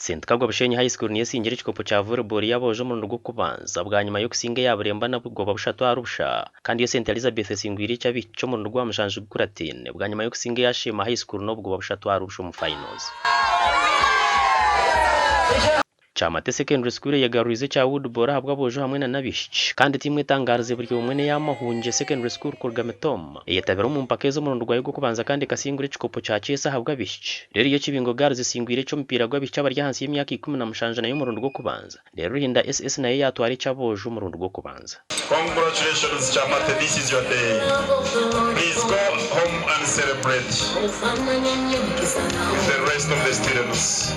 St Kagwa Bushenyi High School niyo singira ikikopo cya volleyball yaboje mu rugo kubanza bwa nyuma yo kusinga yaburemba na bwoba bushatu arusha kandi yo St Elizabeth singwiri cyabico mu rugo amujanje gukuratine bwa nyuma yo kusinga yashima High School no bwoba bushatu arusha mu finals. Chamate Secondary School yagarurize cya Woodball habwa bojo hamwe na Nabish kandi timwe tangarize buri umwe ne yamahunje Secondary School Kurgametom yetabera mu mpakezo mu rwayo gwo kubanza kandi kasingure ikikopo cya Chesa habwa Bish rero iyo kibingo Girls singwire cyo mpira gwa bicha bari hansi y'imyaka 10 nayo mu rwo kubanza rero hinda SS nayo yatwari cyabojo mu rwo kubanza. Congratulations Chamate, this is your day. Please go home and celebrate with the rest of the students.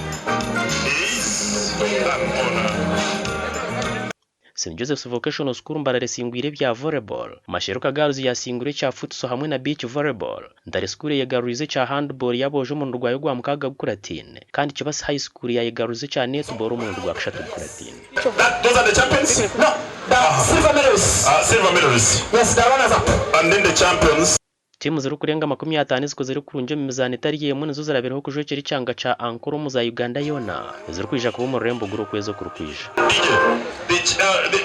St Joseph's Vocational School mbarare singwire bya volleyball masheruka Girls yasingure cya futsal hamwe na beach volleyball ndare school yagarurize cya handball yaboje mu rwayo gwa mukaga gukuratine kandi Kibasi High School yagarurize cya netball mu rwa kashatu gukuratine. Those are the champions? No, the silver medalists. Silver medalists. Yes, the runners up. And then the champions. Timu ziri kurenga 50 ziko ziri kurunje mu mizani itari yemwe nizo ziraberaho kujokera icyanga ca Ankoro mu za Uganda yona ziri kwija kuba mu rembo guru kwezo kurukwija.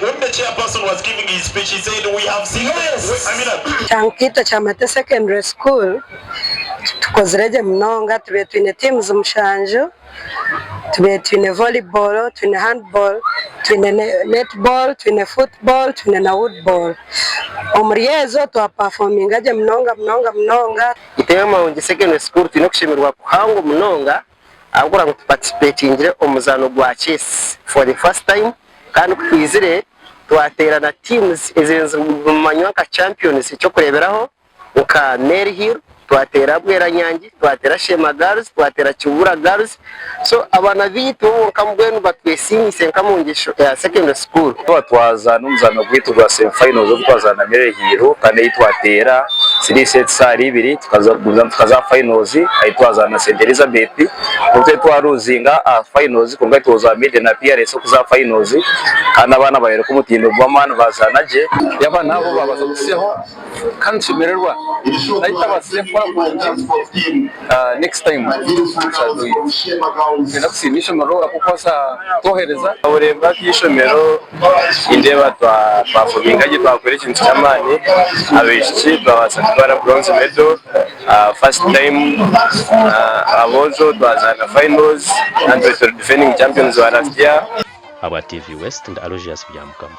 When the chairperson was giving his speech, he said we have seen Chankita Chamate Secondary School tukozireje mnonga tube twine teams mushanjo tube twine volleyball twine handball twine netball twine football twine na woodball omuryezo twa performing aje mnonga itema unje Secondary School twine kushimirwa kuhango mnonga agura ngo participatingire omuzano gwa chess for the first time kandi kwizire twaterana teams ezenze mu manywa champions cyo kureberaho uka Mary Hill twatera Bwera Nyangi twatera Shema Girls twatera Kibura Girls so abana bitu kambwenu batwesinise nkamungisho ya Secondary School twatwaza n'umuzano gwitu gwa semi finals zo twazana Mary Hill kandi twatera 3 sets ari 2 tukaza finals ayitwazana St Elizabeth ubwo twaruzinga finals kunga twoza mid na PRS kuza finals kana abana bayero kumutindo bw'amana bazanaje yabana abo babaza gusiho kandi tumererwa ahita basiye next time ninakusimisha maro akokosa tohereza aburemba kishomero indeba twafominga je twakore ikintu cyamani abeshi twabasatwara bronze medal first time abozo twazana finals and defending champions wa last year. Aba TV West and Aloysius Byamukama.